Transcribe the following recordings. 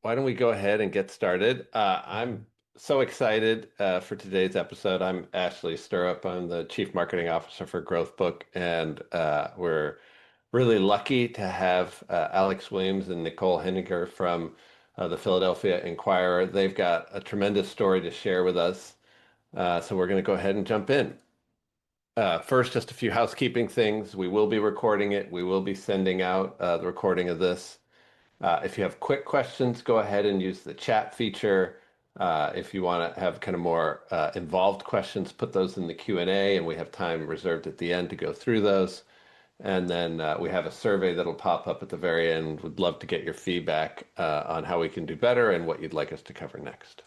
why don't we go ahead and get started? I'm so excited for today's episode. I'm Ashley Stirrup. I'm the Chief Marketing Officer for GrowthBook, and we're really lucky to have Alex Williams and Nicole Henninger from the Philadelphia Inquirer. They've got a tremendous story to share with us, so we're going to go ahead and jump in. First, just a few housekeeping things. We will be recording it. We will be sending out the recording of this. If you have quick questions, go ahead and use the chat feature. If you want to have kind of more involved questions, put those in the Q&A, and we have time reserved at the end to go through those. And then we have a survey that'll pop up at the very end. Would love to get your feedback on how we can do better and what you'd like us to cover next.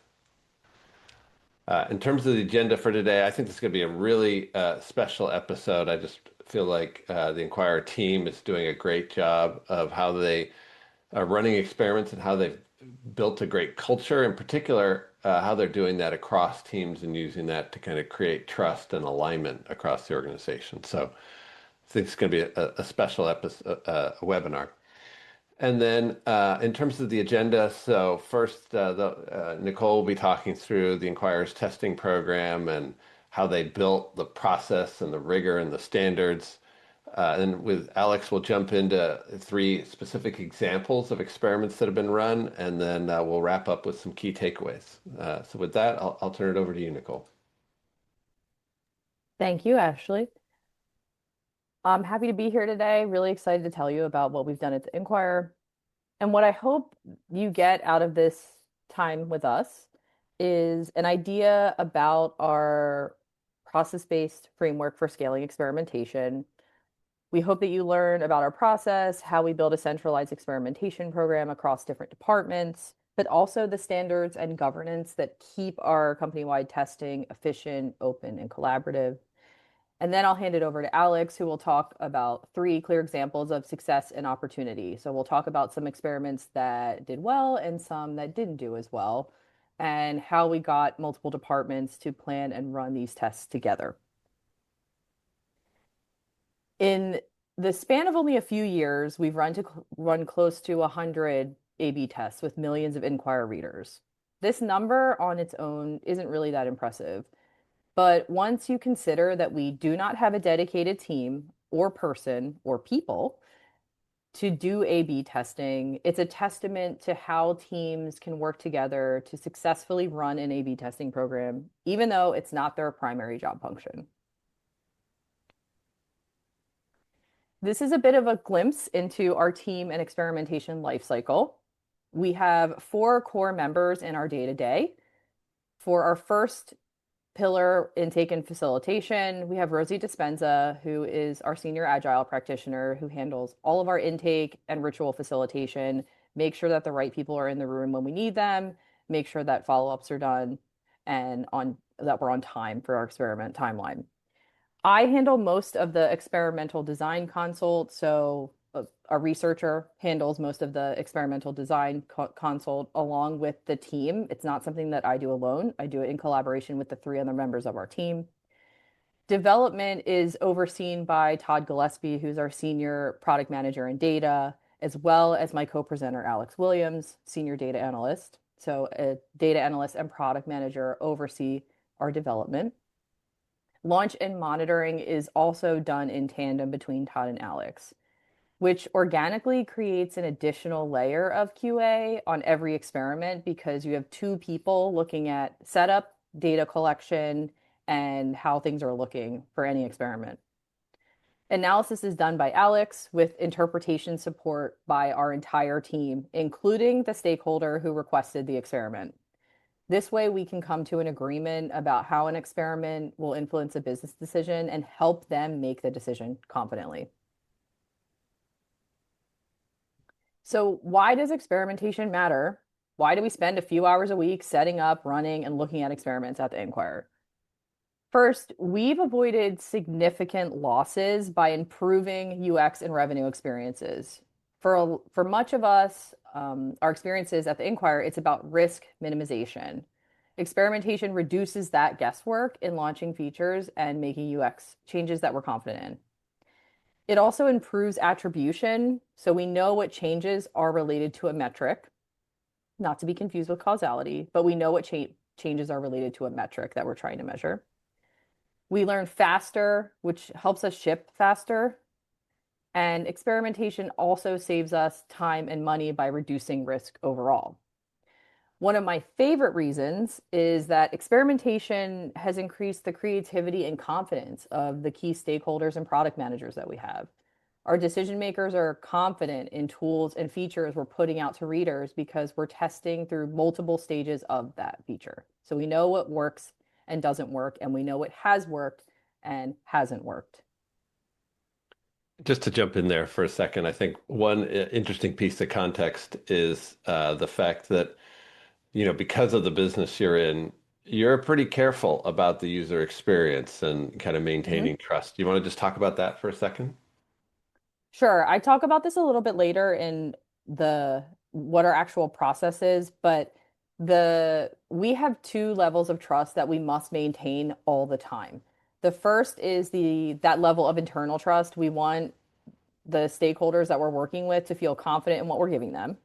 In terms of the agenda for today, I think this is going to be a really special episode. I just feel like the Inquirer team is doing a great job of how they running experiments and how they've built a great culture, in particular, how they're doing that across teams and using that to kind of create trust and alignment across the organization. So I think it's going to be a special episode, a webinar. And then in terms of the agenda, so first, Nicole will be talking through the Inquirer's testing program and how they built the process and the rigor and the standards. And with Alex, we'll jump into three specific examples of experiments that have been run, and then we'll wrap up with some key takeaways. So with that, I'll turn it over to you, Nicole. Thank you, Ashley. I'm happy to be here today. Really excited to tell you about what we've done at the Inquirer. And what I hope you get out of this time with us is an idea about our process-based framework for scaling experimentation. We hope that you learn about our process, how we build a centralized experimentation program across different departments, but also the standards and governance that keep our company-wide testing efficient, open, and collaborative. And then I'll hand it over to Alex, who will talk about three clear examples of success and opportunity. So we'll talk about some experiments that did well and some that didn't do as well, and how we got multiple departments to plan and run these tests together. In the span of only a few years, we've run close to 100 A/B tests with millions of Inquirer readers. This number on its own isn't really that impressive. But once you consider that we do not have a dedicated team or person or people to do A/B testing, it's a testament to how teams can work together to successfully run an A/B testing program, even though it's not their primary job function. This is a bit of a glimpse into our team and experimentation lifecycle. We have four core members in our day-to-day. For our first pillar, intake and facilitation, we have Rosie Dispenza, who is our senior agile practitioner who handles all of our intake and ritual facilitation, make sure that the right people are in the room when we need them, make sure that follow-ups are done, and that we're on time for our experiment timeline. I handle most of the experimental design consult, so a researcher handles most of the experimental design consult along with the team. It's not something that I do alone. I do it in collaboration with the three other members of our team. Development is overseen by Todd Gillespie, who's our senior product manager in data, as well as my co-presenter, Alex Williams, senior data analyst. So a data analyst and product manager oversee our development. Launch and monitoring is also done in tandem between Todd and Alex, which organically creates an additional layer of QA on every experiment because you have two people looking at setup, data collection, and how things are looking for any experiment. Analysis is done by Alex with interpretation support by our entire team, including the stakeholder who requested the experiment. This way, we can come to an agreement about how an experiment will influence a business decision and help them make the decision confidently. So why does experimentation matter? Why do we spend a few hours a week setting up, running, and looking at experiments at the Inquirer? First, we've avoided significant losses by improving UX and revenue experiences. For much of us, our experiences at the Inquirer, it's about risk minimization. Experimentation reduces that guesswork in launching features and making UX changes that we're confident in. It also improves attribution, so we know what changes are related to a metric. not to be confused with causality, but we know what changes are related to a metric that we're trying to measure. We learn faster, which helps us ship faster. And experimentation also saves us time and money by reducing risk overall. One of my favorite reasons is that experimentation has increased the creativity and confidence of the key stakeholders and product managers that we have. Our decision makers are confident in tools and features we're putting out to readers because we're testing through multiple stages of that feature. So we know what works and doesn't work, and we know what has worked and hasn't worked. Just to jump in there for a second, I think one interesting piece of context is the fact that, because of the business you're in, you're pretty careful about the user experience and kind of Mhm. maintaining trust. You want to just talk about that for a second? Sure. I talk about this a little bit later in the what our actual process is, but we have two levels of trust that we must maintain all the time. The first is the that level of internal trust. We want the stakeholders that we're working with to feel confident in what we're giving them.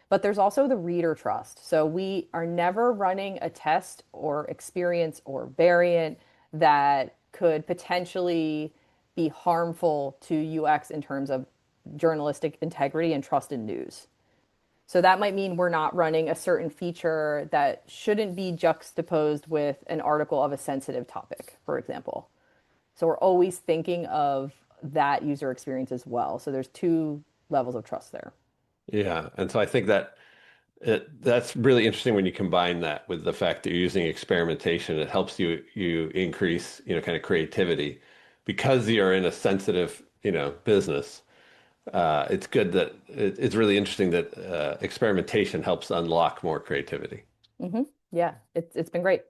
But there's also the reader trust. So we are never running a test or experience or variant that could potentially be harmful to UX in terms of journalistic integrity and trust in news. So that might mean we're not running a certain feature that shouldn't be juxtaposed with an article of a sensitive topic, for example. So we're always thinking of that user experience as well. So there's two levels of trust there. Yeah. And so I think that's really interesting when you combine that with the fact that you're using experimentation. It helps you increase, kind of creativity because you're in a sensitive, business. It's good that it's really interesting that experimentation helps unlock more creativity. Yeah, it's been great.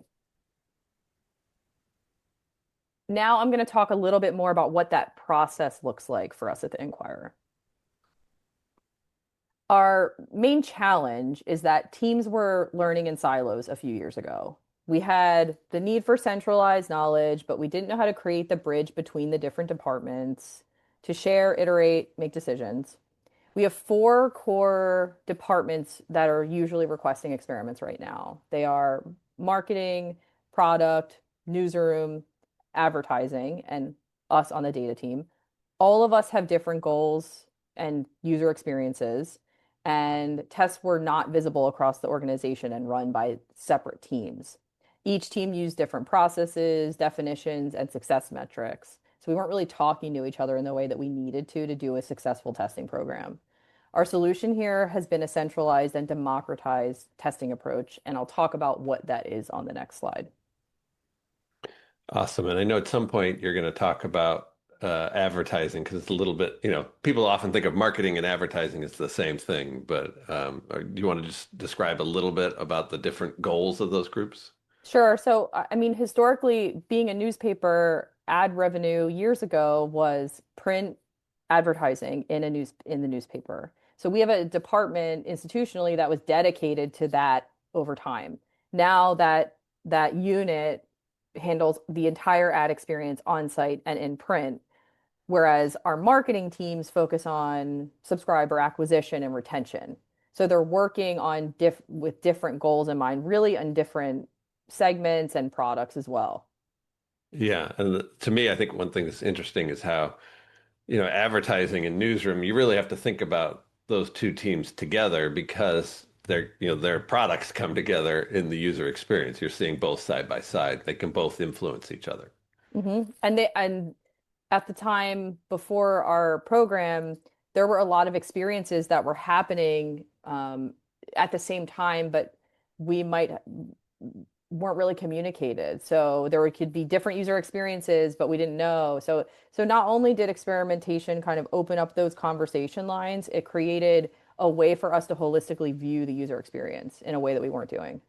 Now I'm going to talk a little bit more about what that process looks like for us at the Inquirer. Our main challenge is that teams were learning in silos a few years ago. We had the need for centralized knowledge, but we didn't know how to create the bridge between the different departments to share, iterate, make decisions. We have four core departments that are usually requesting experiments right now. They are marketing, product, newsroom, advertising, and us on the data team. All of us have different goals and user experiences, and tests were not visible across the organization and run by separate teams. Each team used different processes, definitions, and success metrics. So we weren't really talking to each other in the way that we needed to do a successful testing program. Our solution here has been a centralized and democratized testing approach, and I'll talk about what that is on the next slide. Awesome. And I know at some point you're going to talk about advertising because it's a little bit, people often think of marketing and advertising as the same thing, but do you want to just describe a little bit about the different goals of those groups? Sure. So, I mean, historically, being a newspaper, ad revenue years ago was print advertising in the newspaper. So we have a department institutionally that was dedicated to that over time. Now that unit handles the entire ad experience on site and in print, whereas our marketing teams focus on subscriber acquisition and retention. So they're working on with different goals in mind, really on different segments and products as well. Yeah. And to me, I think one thing that's interesting is how, advertising and newsroom, you really have to think about those two teams together because their products come together in the user experience. You're seeing both side by side. They can both influence each other. And at the time before our program, there were a lot of experiences that were happening at the same time, but we might weren't really communicated. So could be different user experiences, but we didn't know. So not only did experimentation kind of open up those conversation lines, it created a way for us to holistically view the user experience in a way that we weren't doing.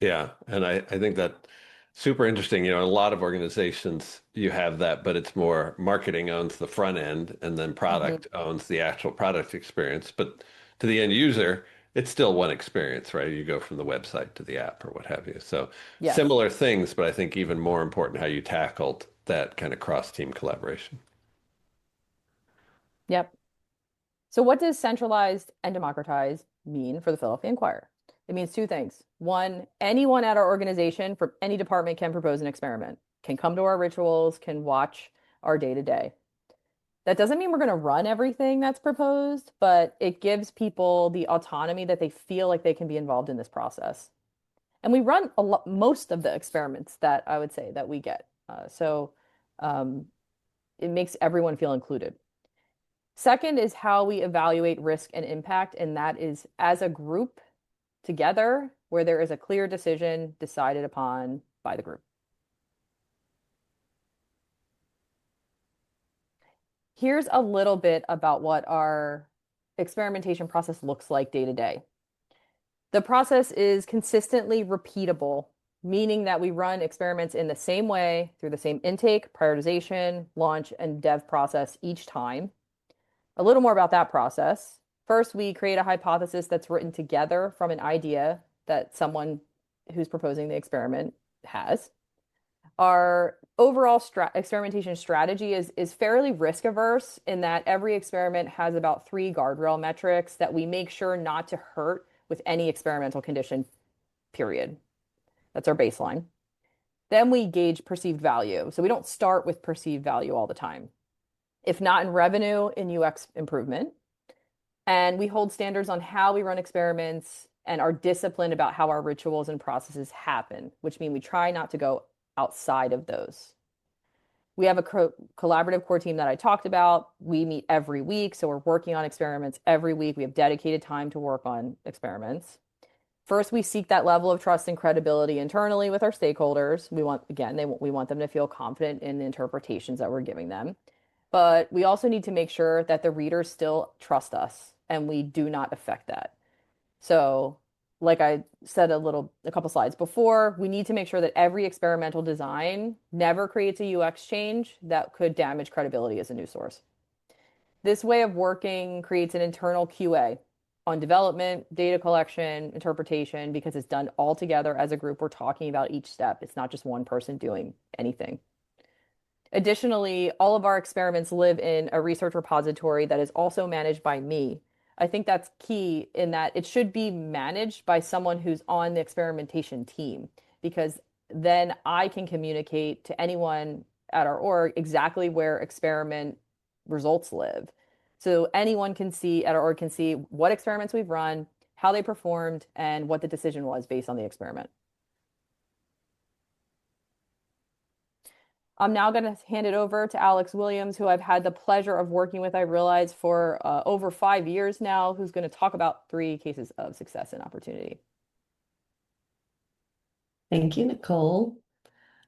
Yeah, and I think that super interesting. A lot of organizations you have that, but it's more marketing owns the front end and then Hmm. product owns the actual product experience. But to the end user, it's still one experience, right? You go from the website to the app or what have you. So Yes. similar things, but I think even more important how you tackled that kind of cross-team collaboration. Yep. So what does centralized and democratized mean for the Philadelphia Inquirer? It means two things. One, anyone at our organization from any department can propose an experiment, can come to our rituals, can watch our day to day. That doesn't mean we're going to run everything that's proposed, but it gives people the autonomy that they feel like they can be involved in this process. And we run a lot, most of the experiments that I would say that we get. So um, it makes everyone feel included. Second is how we evaluate risk and impact, and that is as a group together where there is a clear decision decided upon by the group. Here's a little bit about what our experimentation process looks like day to day. The process is consistently repeatable, meaning that we run experiments in the same way through the same intake, prioritization, launch, and dev process each time. A little more about that process. First, we create a hypothesis that's written together from an idea that someone who's proposing the experiment has. Our overall experimentation strategy is fairly risk averse in that every experiment has about three guardrail metrics that we make sure not to hurt with any experimental condition, period. That's our baseline. Then we gauge perceived value. So we don't start with perceived value all the time. If not in revenue, in UX improvement. And we hold standards on how we run experiments and are disciplined about how our rituals and processes happen, which mean we try not to go outside of those. We have a collaborative core team that I talked about. We meet every week, so we're working on experiments every week. We have dedicated time to work on experiments. First, we seek that level of trust and credibility internally with our stakeholders. We want, again, we want them to feel confident in the interpretations that we're giving them. But we also need to make sure that the readers still trust us and we do not affect that. So, like I said a couple slides before, we need to make sure that every experimental design never creates a UX change that could damage credibility as a news source. This way of working creates an internal QA on development, data collection, interpretation, because it's done all together as a group. We're talking about each step. It's not just one person doing anything. Additionally, all of our experiments live in a research repository that is also managed by me. I think that's key in that it should be managed by someone who's on the experimentation team, because then I can communicate to anyone at our org exactly where experiment results live. So anyone can see at our org can see what experiments we've run, how they performed, and what the decision was based on the experiment. I'm now going to hand it over to Alex Williams, who I've had the pleasure of working with, I realize, for over 5 years now, who's going to talk about 3 cases of success and opportunity. Thank you, Nicole.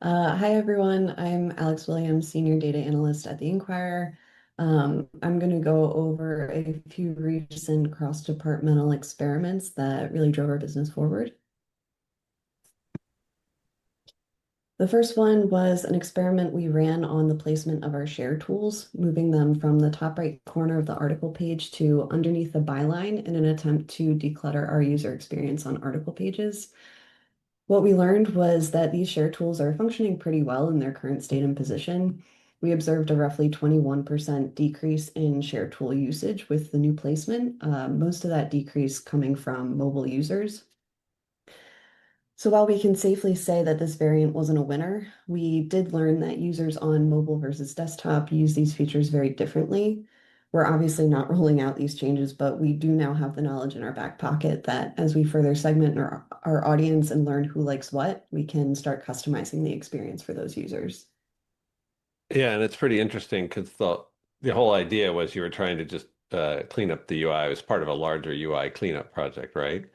Hi, everyone. I'm Alex Williams, Senior Data Analyst at the Inquirer. I'm going to go over a few recent cross-departmental experiments that really drove our business forward. The first one was an experiment we ran on the placement of our share tools, moving them from the top right corner of the article page to underneath the byline in an attempt to declutter our user experience on article pages. What we learned was that these share tools are functioning pretty well in their current state and position. We observed a roughly 21% decrease in share tool usage with the new placement, most of that decrease coming from mobile users. So while we can safely say that this variant wasn't a winner, we did learn that users on mobile versus desktop use these features very differently. We're obviously not rolling out these changes, but we do now have the knowledge in our back pocket that as we further segment our audience and learn who likes what, we can start customizing the experience for those users. Yeah, and it's pretty interesting because the whole idea was you were trying to just clean up the UI. It was part of a larger UI cleanup project, right?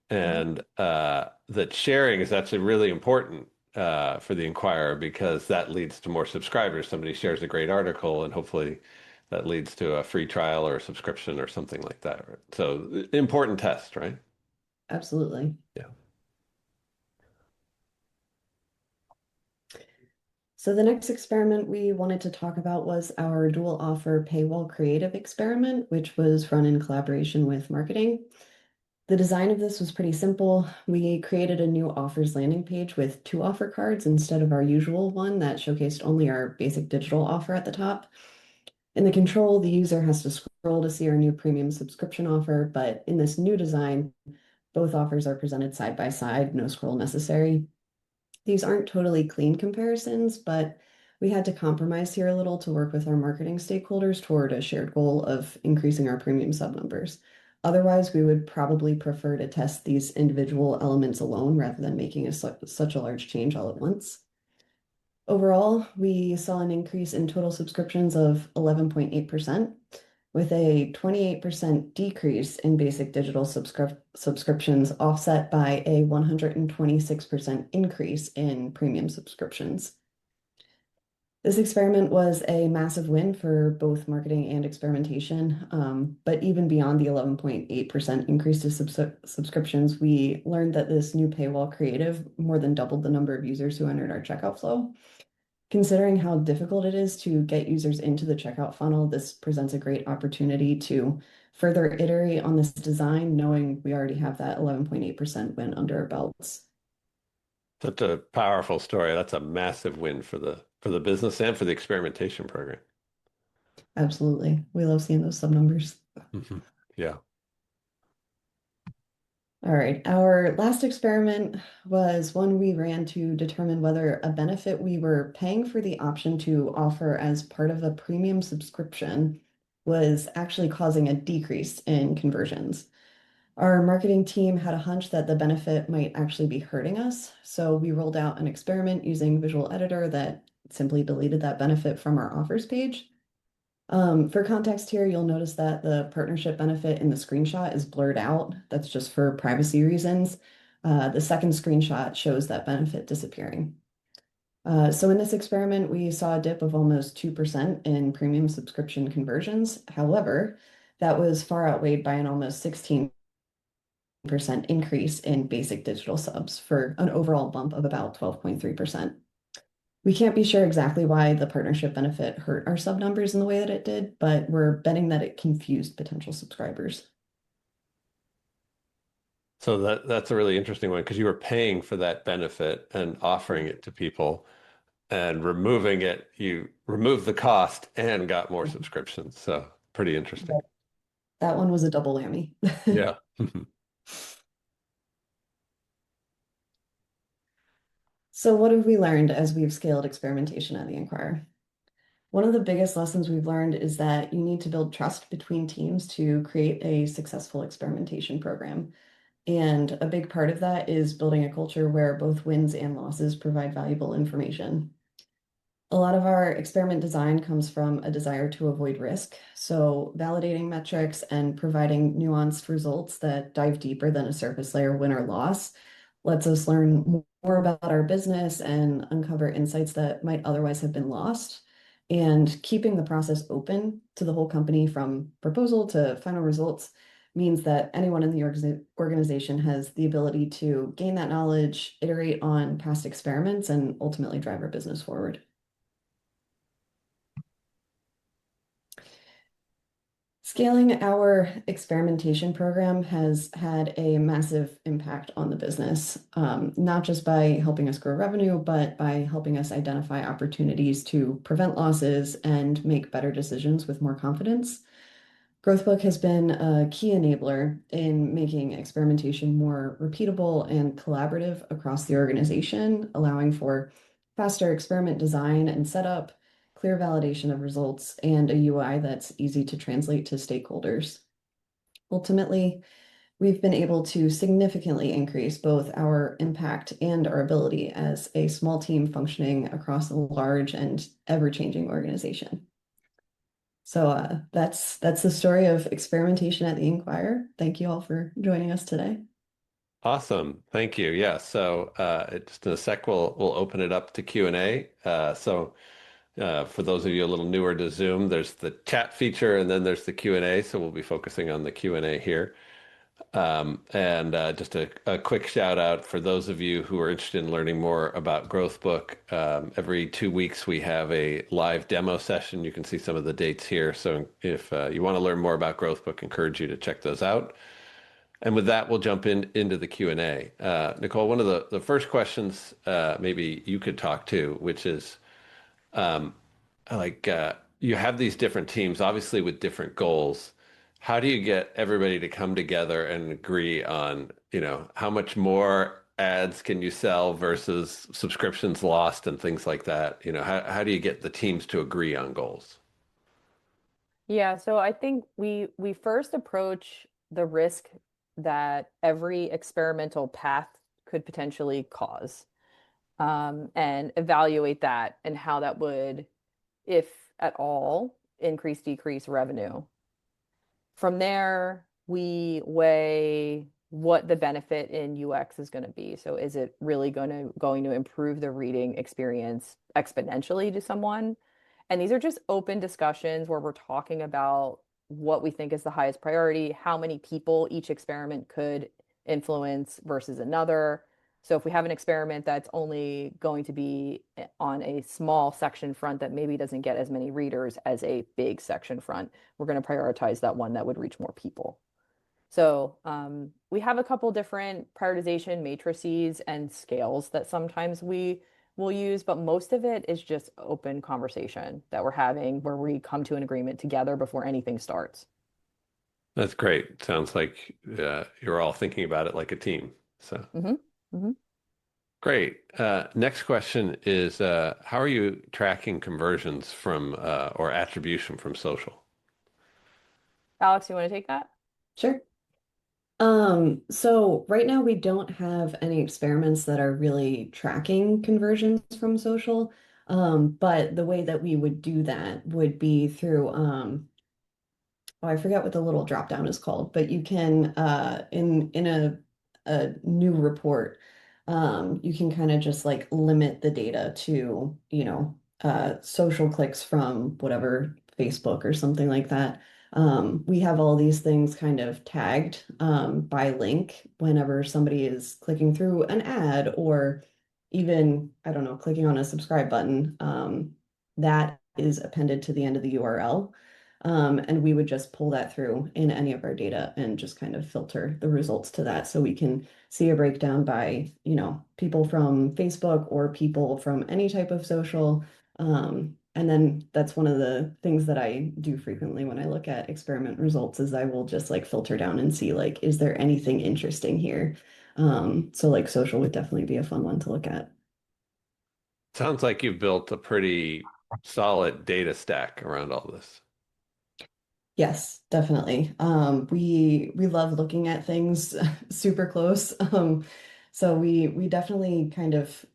And that sharing is actually really important for the Inquirer because that leads to more subscribers. Somebody shares a great article, and hopefully that leads to a free trial or a subscription or something like that. Right? So important test, right? Absolutely. Yeah. So the next experiment we wanted to talk about was our dual offer paywall creative experiment, which was run in collaboration with marketing. The design of this was pretty simple. We created a new offers landing page with 2 offer cards instead of our usual one that showcased only our basic digital offer at the top. In the control, the user has to scroll to see our new premium subscription offer, but in this new design, Both offers are presented side by side, no scroll necessary. These aren't totally clean comparisons, but we had to compromise here a little to work with our marketing stakeholders toward a shared goal of increasing our premium sub numbers. Otherwise, we would probably prefer to test these individual elements alone rather than making such a large change all at once. Overall, we saw an increase in total subscriptions of 11.8%, with a 28% decrease in basic digital subscriptions offset by a 126% increase in premium subscriptions. This experiment was a massive win for both marketing and experimentation, but even beyond the 11.8% increase to subscriptions, we learned that this new paywall creative more than doubled the number of users who entered our checkout flow. Considering how difficult it is to get users into the checkout funnel, this presents a great opportunity to further iterate on this design, knowing we already have that 11.8% win under our belts. Such a powerful story. That's a massive win for the business and for the experimentation program. Absolutely. We love seeing those sub numbers. Yeah. All right. Our last experiment was one we ran to determine whether a benefit we were paying for the option to offer as part of a premium subscription was actually causing a decrease in conversions. Our marketing team had a hunch that the benefit might actually be hurting us, so we rolled out an experiment using Visual Editor that simply deleted that benefit from our offers page. For context here, you'll notice that the partnership benefit in the screenshot is blurred out. That's just for privacy reasons. The second screenshot shows that benefit disappearing. So in this experiment, we saw a dip of almost 2% in premium subscription conversions. However, that was far outweighed by an almost 16% increase in basic digital subs for an overall bump of about 12.3%. We can't be sure exactly why the partnership benefit hurt our sub numbers in the way that it did, but we're betting that it confused potential subscribers. So that's a really interesting one because you were paying for that benefit and offering it to people, and removing it, you removed the cost and got more subscriptions. So pretty interesting. That one was a double whammy. Yeah. So what have we learned as we've scaled experimentation at the Inquirer? One of the biggest lessons we've learned is that you need to build trust between teams to create a successful experimentation program. And a big part of that is building a culture where both wins and losses provide valuable information. A lot of our experiment design comes from a desire to avoid risk. So validating metrics and providing nuanced results that dive deeper than a surface layer win or loss lets us learn more about our business and uncover insights that might otherwise have been lost. And keeping the process open to the whole company from proposal to final results means that anyone in the organization has the ability to gain that knowledge, iterate on past experiments, and ultimately drive our business forward. Scaling our experimentation program has had a massive impact on the business, not just by helping us grow revenue, but by helping us identify opportunities to prevent losses and make better decisions with more confidence. GrowthBook has been a key enabler in making experimentation more repeatable and collaborative across the organization, allowing for faster experiment design and setup, clear validation of results, and a UI that's easy to translate to stakeholders. Ultimately, we've been able to significantly increase both our impact and our ability as a small team functioning across a large and ever-changing organization. So that's the story of experimentation at the Inquirer. Thank you all for joining us today. Awesome. Thank you. Yeah. So just in a sec, we'll open it up to Q&A. For those of you a little newer to Zoom, there's the chat feature and then there's the Q&A. So we'll be focusing on the Q&A here. Just a quick shout out for those of you who are interested in learning more about GrowthBook. Every 2 weeks we have a live demo session. You can see some of the dates here. So if you want to learn more about GrowthBook, I encourage you to check those out. And with that, we'll jump into the Q&A. Nicole, one of the first questions maybe you could talk to, which is you have these different teams, obviously with different goals. How do you get everybody to come together and agree on, how much more ads can you sell versus subscriptions lost and things like that? How do you get the teams to agree on goals? Yeah, so I think we first approach the risk that every experimental path could potentially cause, and evaluate that and how that would, if at all, increase, decrease revenue. From there, we weigh what the benefit in UX is going to be. So is it really going to improve the reading experience exponentially to someone? And these are just open discussions where we're talking about what we think is the highest priority, how many people each experiment could influence versus another. So if we have an experiment that's only going to be on a small section front that maybe doesn't get as many readers as a big section front, we're going to prioritize that one that would reach more people. So we have a couple different prioritization matrices and scales that sometimes we will use, but most of it is just open conversation that we're having where we come to an agreement together before anything starts. That's great. Sounds like you're all thinking about it like a team. So Hmm. Hmm. great. Next question is how are you tracking conversions from or attribution from social? Alex, you want to take that? Sure. So right now we don't have any experiments that are really tracking conversions from social. But the way that we would do that would be through oh, I forget what the little drop down is called, but you can in a new report, you can kind of just like limit the data to, social clicks from whatever Facebook or something like that. We have all these things kind of tagged by link whenever somebody is clicking through an ad or even, I don't know, clicking on a subscribe button. That is appended to the end of the URL. And we would just pull that through in any of our data and just kind of filter the results to that so we can see a breakdown by, people from Facebook or people from any type of social. And then that's one of the things that I do frequently when I look at experiment results is I will just like filter down and see like, is there anything interesting here? So like social would definitely be a fun one to look at. Sounds like you've built a pretty solid data stack around all this. Yes, definitely. We love looking at things super close. So we definitely kind of,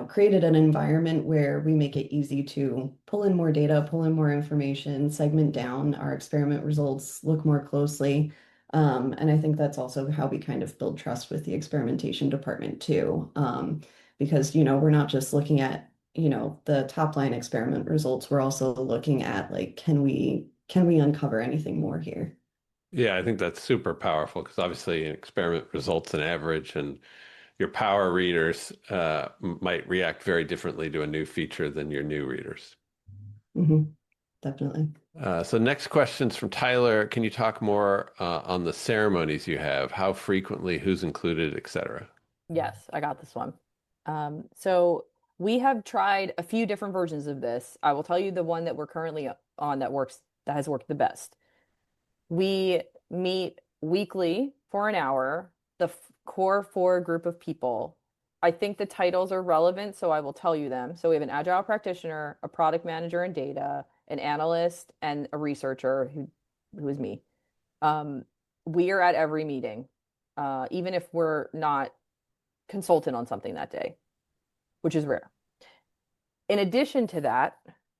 created an environment where we make it easy to pull in more data, pull in more information, segment down our experiment results, look more closely. And I think that's also how we kind of build trust with the experimentation department too. Because, we're not just looking at the top line experiment results, we're also looking at like, can we uncover anything more here? Yeah, I think that's super powerful because obviously an experiment results in average, and your power readers might react very differently to a new feature than your new readers. Definitely. So next question's from Tyler. Can you talk more on the ceremonies you have? How frequently, who's included, etc.? Yes, I got this one. So we have tried a few different versions of this. I will tell you the one that we're currently on that has worked the best. We meet weekly for an hour, the core four group of people. I think the titles are relevant, so I will tell you them. So we have an agile practitioner, a product manager in data, an analyst, and a researcher who is me. Um, we are at every meeting, even if we're not consultant on something that day, which is rare. In addition to that,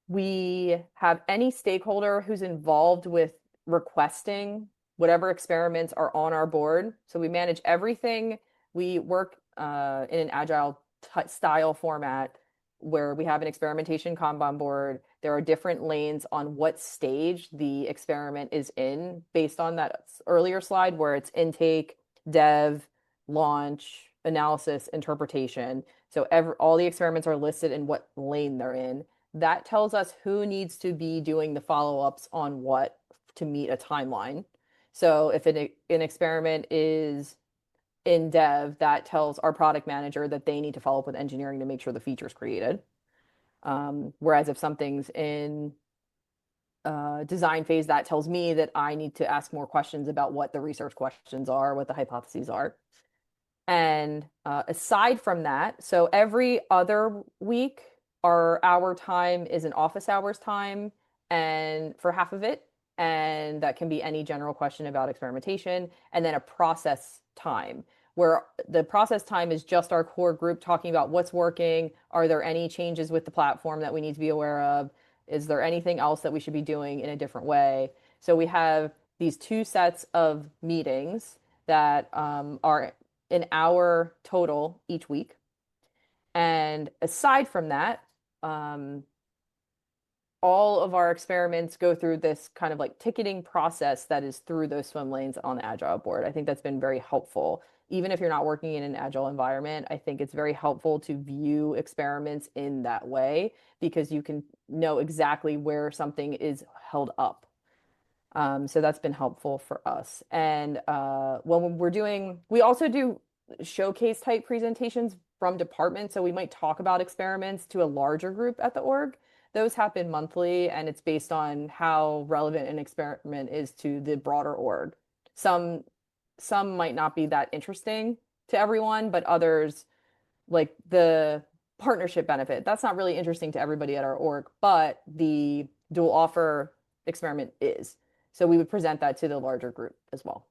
we have any stakeholder who's involved with requesting whatever experiments are on our board. So we manage everything. We work in an agile style format where we have an experimentation Kanban board. There are different lanes on what stage the experiment is in based on that earlier slide where it's intake, dev, launch, analysis, interpretation. So all the experiments are listed in what lane they're in. That tells us who needs to be doing the follow-ups on what to meet a timeline. So if an experiment is in dev, that tells our product manager that they need to follow up with engineering to make sure the feature is created. Whereas if something's in design phase, that tells me that I need to ask more questions about what the research questions are, what the hypotheses are. And aside from that, so every other week, our hour time is an office hours time, and for half of it, and that can be any general question about experimentation, and then a process time, where the process time is just our core group talking about what's working. Are there any changes with the platform that we need to be aware of? Is there anything else that we should be doing in a different way? So we have these two sets of meetings that are an hour total each week. And aside from that, um, all of our experiments go through this kind of like ticketing process that is through those swim lanes on the Agile board. I think that's been very helpful. Even if you're not working in an Agile environment, I think it's very helpful to view experiments in that way because you can know exactly where something is held up. So that's been helpful for us. And when we're doing, we also do showcase type presentations from departments. So we might talk about experiments to a larger group at the org. Those happen monthly, and it's based on how relevant an experiment is to the broader org. Some some might not be that interesting to everyone, but others, like the partnership benefit, that's not really interesting to everybody at our org, but the dual offer experiment is. So we would present that to the larger group as well.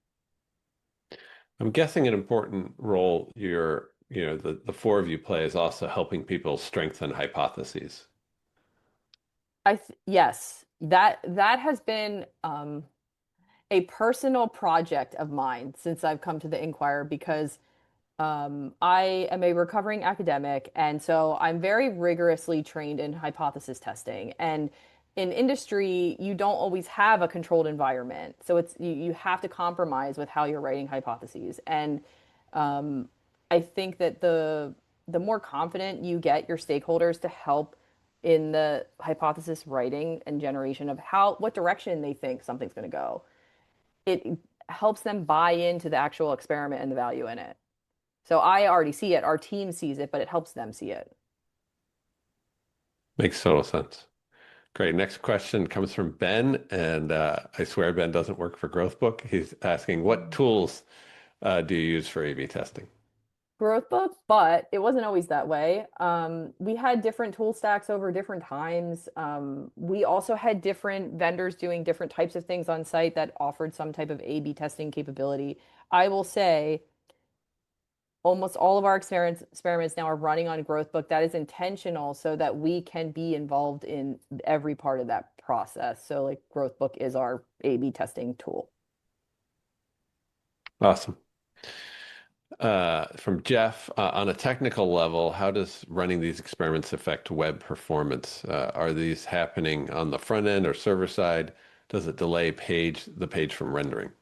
I'm guessing an important role the four of you play is also helping people strengthen hypotheses. Yes, that has been a personal project of mine since I've come to the Inquirer because I am a recovering academic, and so I'm very rigorously trained in hypothesis testing. And in industry, you don't always have a controlled environment, so you have to compromise with how you're writing hypotheses. And um, I think that the more confident you get your stakeholders to help in the hypothesis writing and generation of what direction they think something's going to go, it helps them buy into the actual experiment and the value in it. So I already see it. Our team sees it, but it helps them see it. Makes total sense. Great. Next question comes from Ben, and I swear Ben doesn't work for GrowthBook. He's asking, what tools do you use for A/B testing? GrowthBook, but it wasn't always that way. We had different tool stacks over different times. We also had different vendors doing different types of things on site that offered some type of A/B testing capability. I will say almost all of our experiments now are running on GrowthBook. That is intentional so that we can be involved in every part of that process. So like GrowthBook is our A/B testing tool. Awesome. From Jeff, on a technical level, how does running these experiments affect web performance? Are these happening on the front end or server side? Does it delay the page from rendering?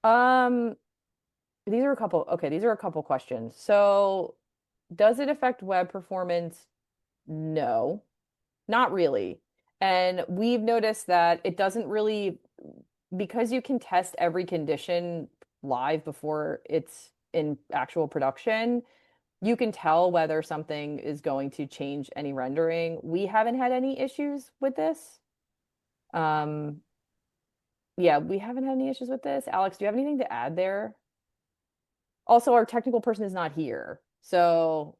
Um, these are a couple questions. So, does it affect web performance? No, not really. And we've noticed that it doesn't really, because you can test every condition live before it's in actual production, you can tell whether something is going to change any rendering. We haven't had any issues with this. Um, yeah, we haven't had any issues with this. Alex, do you have anything to add there? Also, our technical person is not here, so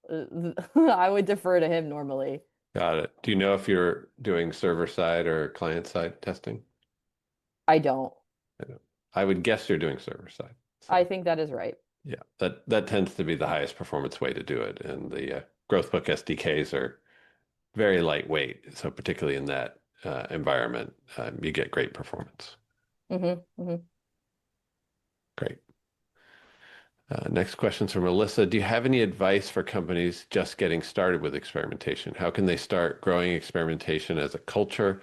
I would defer to him normally. Got it. Do you know if you're doing server side or client side testing? I don't. I don't. I would guess you're doing server side. I So think that is right. yeah, that tends to be the highest performance way to do it. And the GrowthBook SDKs are very lightweight. So particularly in that environment, you get great performance. Hmm. Great. Next question's from Melissa. Do you have any advice for companies just getting started with experimentation? How can they start growing experimentation as a culture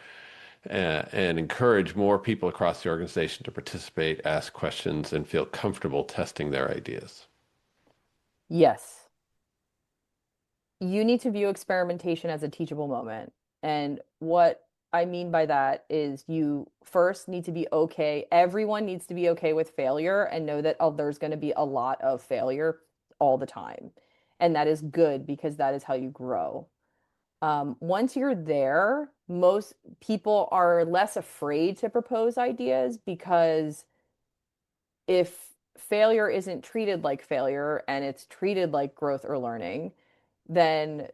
and encourage more people across the organization to participate, ask questions, and feel comfortable testing their ideas? Yes. You need to view experimentation as a teachable moment. And what I mean by that is you first need to be okay. Everyone needs to be okay with failure and know that there's going to be a lot of failure all the time. And that is good because that is how you grow. Once you're there, most people are less afraid to propose ideas because if failure isn't treated like failure and it's treated like growth or learning, then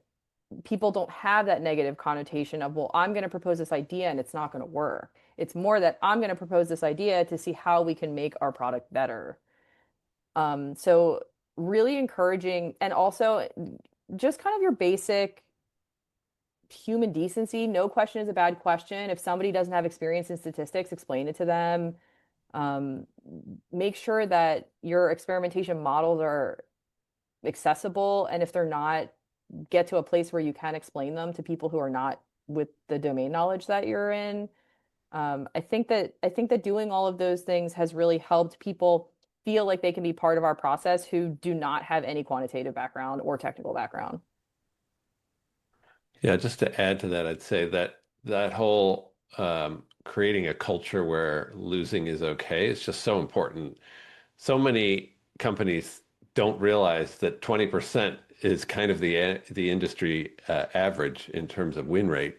people don't have that negative connotation of, well, I'm going to propose this idea and it's not going to work. It's more that I'm going to propose this idea to see how we can make our product better. So really encouraging, and also just kind of your basic human decency. No question is a bad question. If somebody doesn't have experience in statistics, explain it to them. Um, Make sure that your experimentation models are accessible, and if they're not, get to a place where you can explain them to people who are not with the domain knowledge that you're in. I think that doing all of those things has really helped people feel like they can be part of our process who do not have any quantitative background or technical background. Yeah, just to add to that, I'd say that that whole creating a culture where losing is okay is just so important. So many companies don't realize that 20% is kind of the industry average in terms of win rate.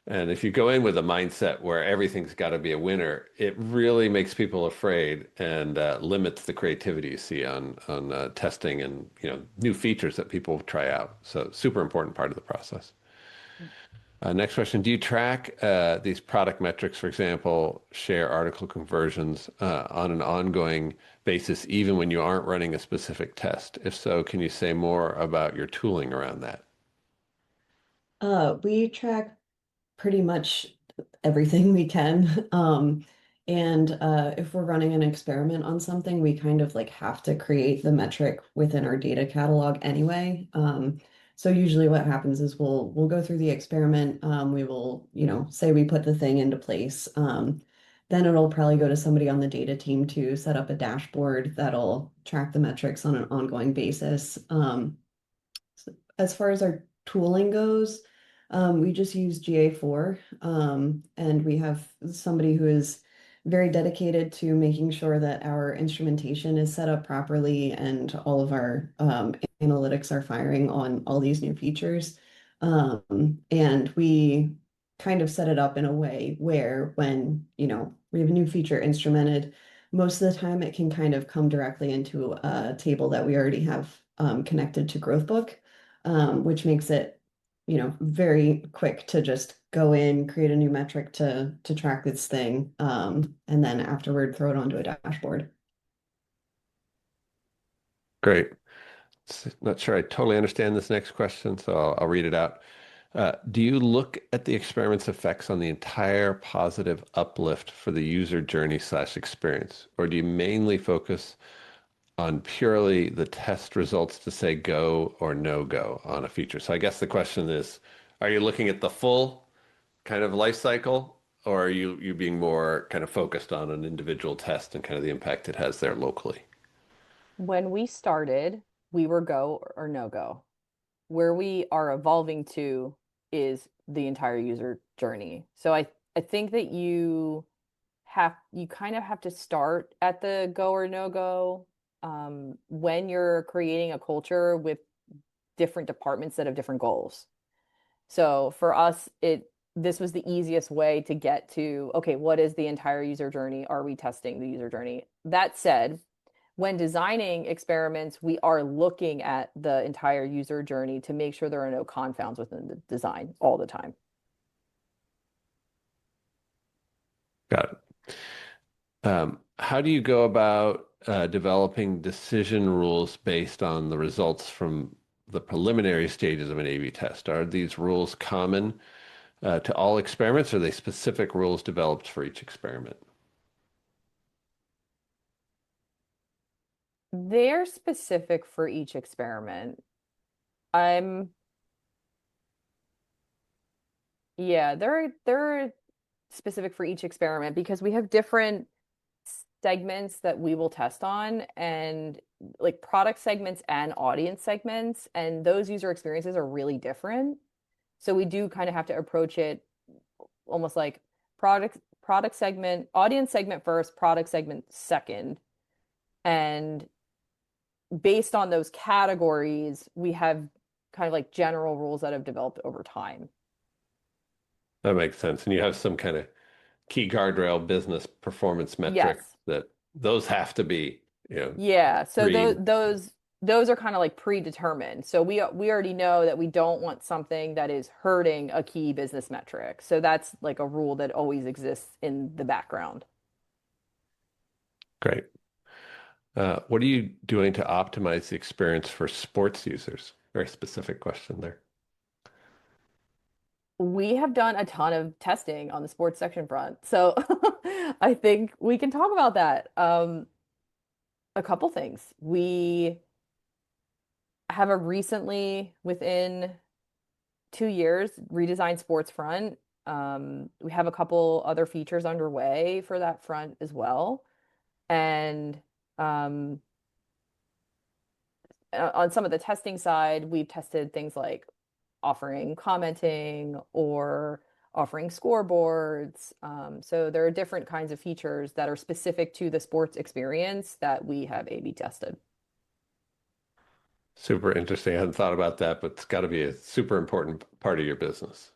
And if you go in with a mindset where everything's got to be a winner, it really makes people afraid and limits the creativity you see on testing and new features that people try out. So super important part of the process. Next question. Do you track these product metrics, for example, share article conversions on an ongoing basis, even when you aren't running a specific test? If so, can you say more about your tooling around that? We track pretty much everything we can. And if we're running an experiment on something, we kind of like have to create the metric within our data catalog anyway. So usually what happens is we'll go through the experiment. We will, say we put the thing into place. Then it'll probably go to somebody on the data team to set up a dashboard that'll track the metrics on an ongoing basis. As far as our tooling goes, we just use GA4, and we have somebody who is very dedicated to making sure that our instrumentation is set up properly and all of our analytics are firing on all these new features. And we kind of set it up in a way where when, we have a new feature instrumented, most of the time it can kind of come directly into a table that we already have connected to GrowthBook, which makes it, very quick to just go in, create a new metric to track this thing, and then afterward throw it onto a dashboard. Great. Not sure I totally understand this next question, so I'll read it out. Do you look at the experiment's effects on the entire positive uplift for the user journey/experience, or do you mainly focus on purely the test results to say go or no go on a feature? So I guess the question is, are you looking at the full kind of life cycle, or are you being more kind of focused on an individual test and kind of the impact it has there locally? When we started, we were go or no go. Where we are evolving to is the entire user journey. So I think that you kind of have to start at the go or no go when you're creating a culture with different departments that have different goals. So for us, this was the easiest way to get to, okay, what is the entire user journey? Are we testing the user journey? That said, when designing experiments, we are looking at the entire user journey to make sure there are no confounds within the design all the time. Got it. How do you go about developing decision rules based on the results from the preliminary stages of an A/B test? Are these rules common to all experiments, or are they specific rules developed for each experiment? They're specific for each experiment. I'm, yeah, they're specific for each experiment because we have different segments that we will test on, and like product segments and audience segments, and those user experiences are really different. So we do kind of have to approach it almost like product segment, audience segment first, product segment second. And based on those categories, we have kind of like general rules that have developed over time. That makes sense. And you have some kind of key guardrail business performance metrics Yes. that those have to be Yeah, so those pre. those those are kind of like predetermined. So we already know that we don't want something that is hurting a key business metric. So that's like a rule that always exists in the background. Great. What are you doing to optimize the experience for sports users? Very specific question there. We have done a ton of testing on the sports section front. So I think we can talk about that. A couple things. We have a recently, within 2 years, redesigned sports front. We have a couple other features underway for that front as well. And um, on some of the testing side, we've tested things like offering commenting or offering scoreboards. So there are different kinds of features that are specific to the sports experience that we have A/B tested. Super interesting. I hadn't thought about that, but it's got to be a super important part of your business.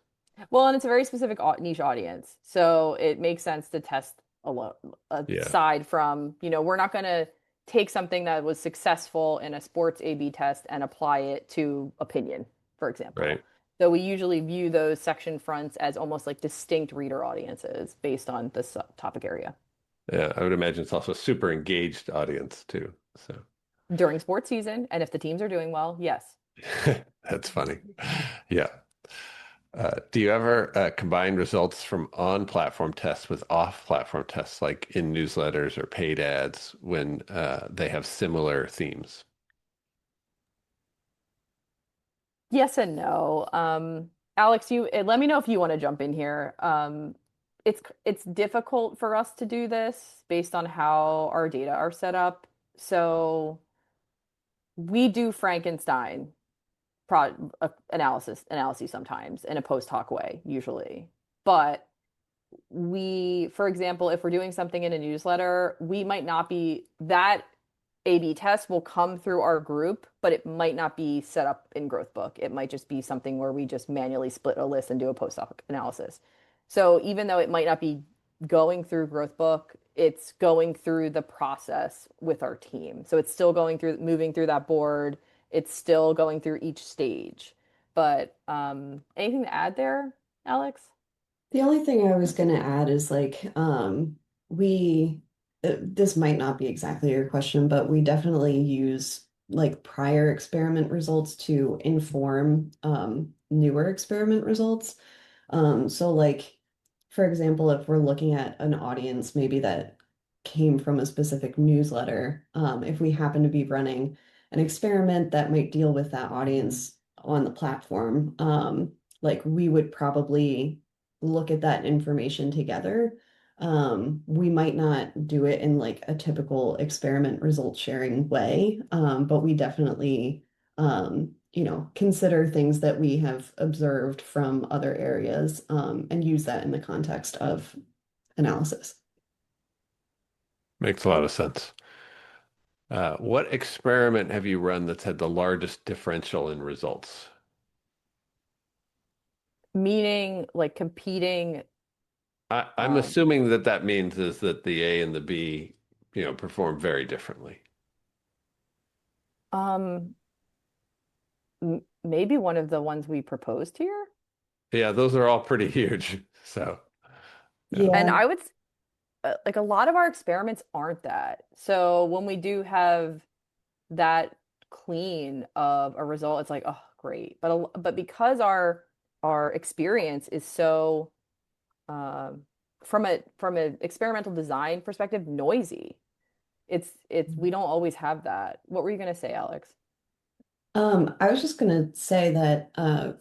Well, and it's a very specific niche audience. So it makes sense to test Yeah, aside from, we're not going to take something that was successful in a sports A/B test and apply it to opinion, for example. right. So we usually view those section fronts as almost like distinct reader audiences based on this topic area. Yeah, I would imagine it's also a super engaged audience too. So During sports season, and if the teams are doing well, yes. that's funny. Yeah. Do you ever combine results from on-platform tests with off-platform tests, like in newsletters or paid ads, when they have similar themes? Yes and no. Alex, let me know if you want to jump in here. It's difficult for us to do this based on how our data are set up. So we do Frankenstein analysis sometimes in a post hoc way, usually. But for example, if we're doing something in a newsletter, we might not be that A/B test will come through our group, but it might not be set up in GrowthBook. It might just be something where we just manually split a list and do a post hoc analysis. So even though it might not be going through GrowthBook, it's going through the process with our team. So it's still moving through that board. It's still going through each stage. But anything to add there, Alex? The only thing I was going to add is like, we, this might not be exactly your question, but we definitely use like prior experiment results to inform newer experiment results. So like, for example, if we're looking at an audience maybe that came from a specific newsletter, if we happen to be running an experiment that might deal with that audience on the platform, like we would probably look at that information together. We might not do it in like a typical experiment result sharing way, but we definitely consider things that we have observed from other areas, and use that in the context of analysis. Makes a lot of sense. What experiment have you run that's had the largest differential in results? Meaning like competing. I'm um, assuming that that means is that the A and the B, perform very differently. um, maybe one of the ones we proposed here. Yeah, those are all pretty huge. So, yeah, And Yeah. I would like a lot of our experiments aren't that. So when we do have that clean of a result, it's like, oh, great. But because our experience is so um, from an experimental design perspective, noisy. It's we don't always have that. What were you gonna say, Alex? I was just gonna say that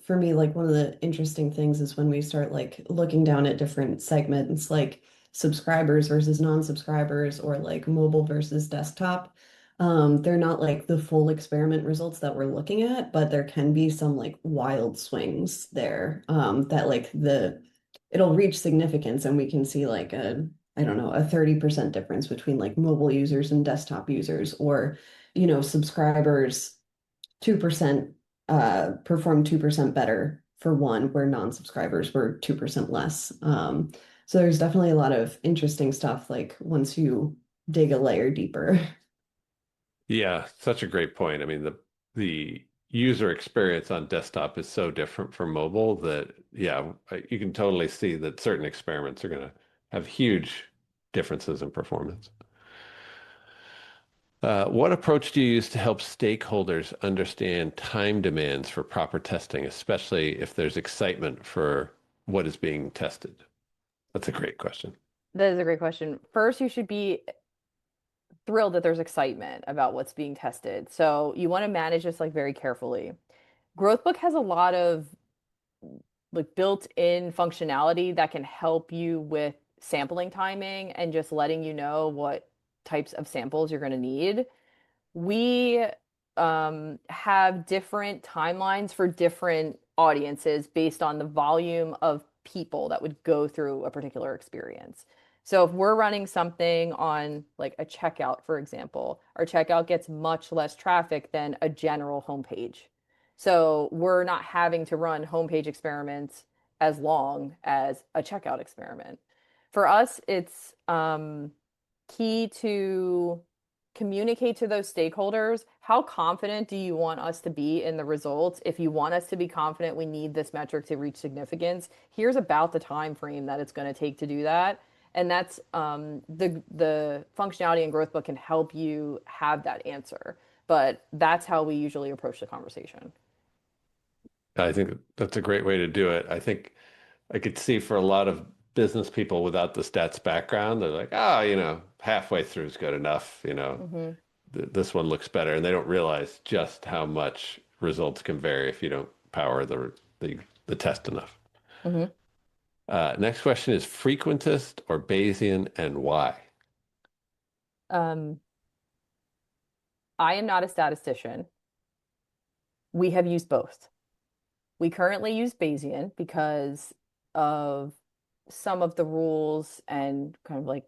for me, like one of the interesting things is when we start like looking down at different segments, like subscribers versus non-subscribers, or like mobile versus desktop. They're not like the full experiment results that we're looking at, but there can be some like wild swings there, that like it'll reach significance, and we can see like I don't know, a 30% difference between like mobile users and desktop users, or subscribers 2% perform 2% better for one, where non-subscribers were 2% less. So there's definitely a lot of interesting stuff like once you dig a layer deeper. Yeah, such a great point. I mean, the user experience on desktop is so different from mobile that, yeah, you can totally see that certain experiments are going to have huge differences in performance. What approach do you use to help stakeholders understand time demands for proper testing, especially if there's excitement for what is being tested? That's a great question. That is a great question. First, you should be thrilled that there's excitement about what's being tested. So you want to manage this like very carefully. GrowthBook has a lot of like built-in functionality that can help you with sampling timing and just letting you know what types of samples you're going to need. We have different timelines for different audiences based on the volume of people that would go through a particular experience. So if we're running something on like a checkout, for example, our checkout gets much less traffic than a general homepage. So we're not having to run homepage experiments as long as a checkout experiment. For us, it's key to communicate to those stakeholders how confident do you want us to be in the results. If you want us to be confident we need this metric to reach significance, here's about the time frame that it's going to take to do that. And that's the functionality in GrowthBook can help you have that answer. But that's how we usually approach the conversation. I think that's a great way to do it. I think I could see for a lot of business people without the stats background, they're like, oh, halfway through is good enough. Hmm. This one looks better, and they don't realize just how much results can vary if you don't power the test enough. Hmm. Next question is frequentist or Bayesian, and why? Um, I am not a statistician. We have used both. We currently use Bayesian because of some of the rules and kind of like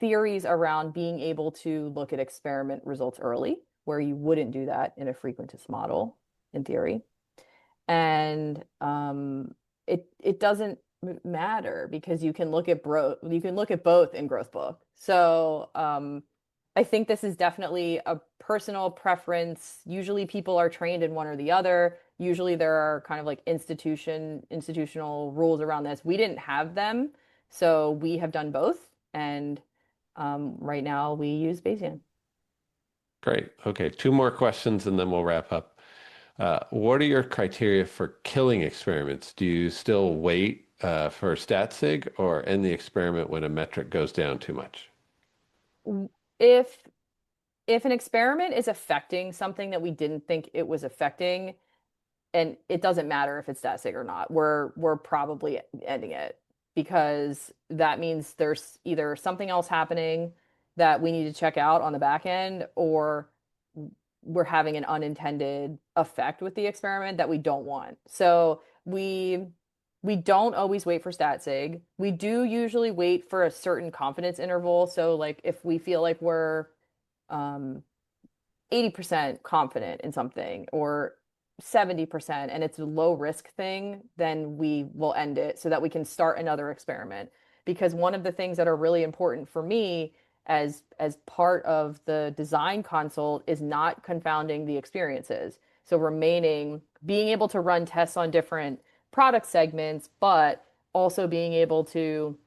theories around being able to look at experiment results early, where you wouldn't do that in a frequentist model in theory. And it doesn't matter because you can look at both in GrowthBook. So I think this is definitely a personal preference. Usually people are trained in one or the other. Usually there are kind of like institutional rules around this. We didn't have them, so we have done both. And right now we use Bayesian. Great. Okay, two more questions and then we'll wrap up. What are your criteria for killing experiments? Do you still wait for stat sig or end the experiment when a metric goes down too much? If if an experiment is affecting something that we didn't think it was affecting, and it doesn't matter if it's stat sig or not, we're probably ending it because that means there's either something else happening that we need to check out on the back end, or we're having an unintended effect with the experiment that we don't want. So we don't always wait for stat sig. We do usually wait for a certain confidence interval. So like if we feel like we're um 80% confident in something or 70% and it's a low risk thing, then we will end it so that we can start another experiment. Because one of the things that are really important for me as part of the design consult is not confounding the experiences. So remaining being able to run tests on different product segments, but also being able to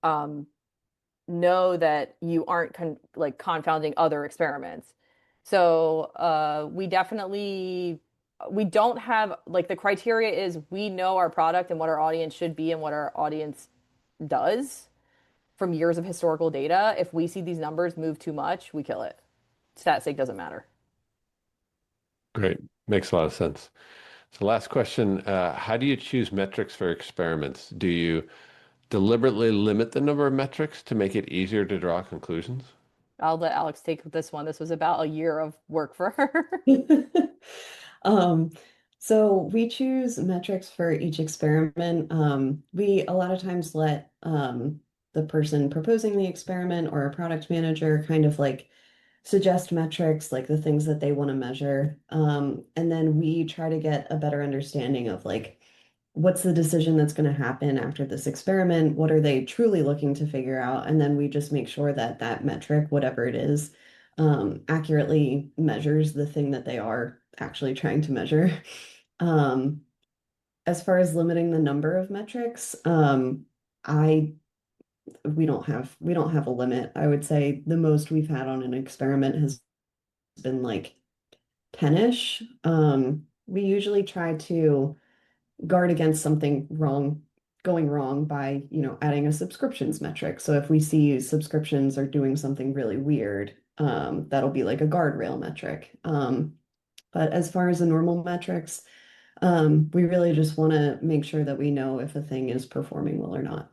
um, know that you aren't like confounding other experiments. So we don't have like the criteria is we know our product and what our audience should be and what our audience does from years of historical data. If we see these numbers move too much, we kill it. Stat sig doesn't matter. Great. Makes a lot of sense. So last question, how do you choose metrics for experiments? Do you deliberately limit the number of metrics to make it easier to draw conclusions? I'll let Alex take this one. This was about a year of work for her. Um, so we choose metrics for each experiment. We a lot of times let the person proposing the experiment or a product manager kind of like suggest metrics, like the things that they want to measure. And then we try to get a better understanding of like what's the decision that's going to happen after this experiment? What are they truly looking to figure out? And then we just make sure that that metric, whatever it is, accurately measures the thing that they are actually trying to measure. Um, as far as limiting the number of metrics, I we don't have a limit. I would say the most we've had on an experiment has been like 10-ish. We usually try to guard against something wrong going wrong by, adding a subscriptions metric. So if we see subscriptions are doing something really weird, that'll be like a guardrail metric. But as far as the normal metrics, we really just want to make sure that we know if a thing is performing well or not.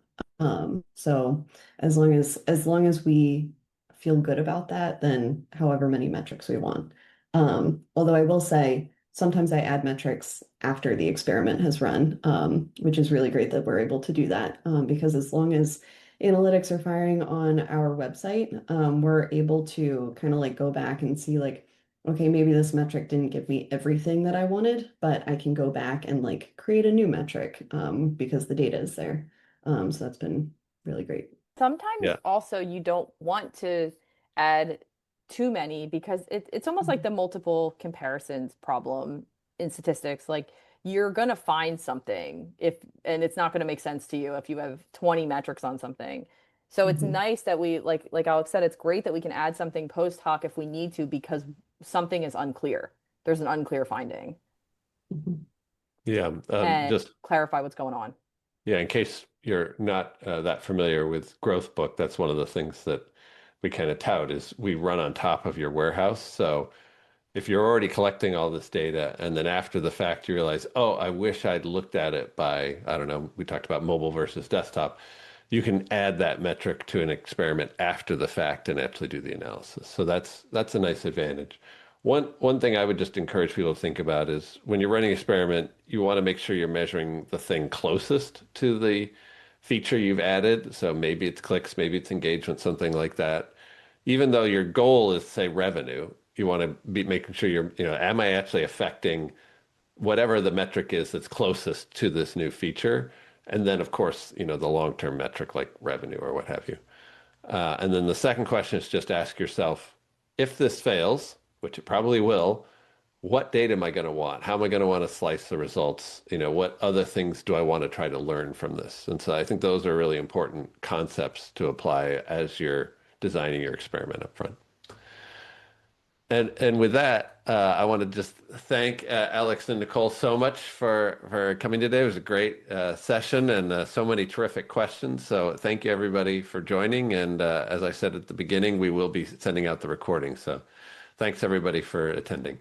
So as long as we feel good about that, then however many metrics we want. Although I will say sometimes I add metrics after the experiment has run, which is really great that we're able to do that. Because as long as analytics are firing on our website, we're able to kind of like go back and see like, okay, maybe this metric didn't give me everything that I wanted, but I can go back and like create a new metric, because the data is there. So that's been really great. Sometimes Yeah. also you don't want to add too many because it's almost like Mhm. the multiple comparisons problem in statistics. Like you're gonna find something if, and it's not gonna make sense to you if you have 20 metrics on something. So it's Mhm. nice that we like Alex said, it's great that we can add something post hoc if we need to because something is unclear. There's an unclear finding Mhm. Yeah. and Just clarify what's going on. Yeah, in case you're not that familiar with GrowthBook, that's one of the things that we kind of tout is we run on top of your warehouse. So if you're already collecting all this data and then after the fact you realize, oh, I wish I'd looked at it by, I don't know, we talked about mobile versus desktop, you can add that metric to an experiment after the fact and actually do the analysis. So that's a nice advantage. One thing I would just encourage people to think about is when you're running an experiment, you want to make sure you're measuring the thing closest to the feature you've added. So maybe it's clicks, maybe it's engagement, something like that. Even though your goal is, say, revenue, you want to be making sure am I actually affecting whatever the metric is that's closest to this new feature? And then, of course, the long-term metric like revenue or what have you. And then the second question is just ask yourself, if this fails, which it probably will, what data am I going to want? How am I going to want to slice the results? What other things do I want to try to learn from this? And so I think those are really important concepts to apply as you're designing your experiment up front. And with that, I want to just thank Alex and Nicole so much for coming today. It was a great session and so many terrific questions. So thank you everybody for joining. And as I said at the beginning, we will be sending out the recording. So thanks everybody for attending.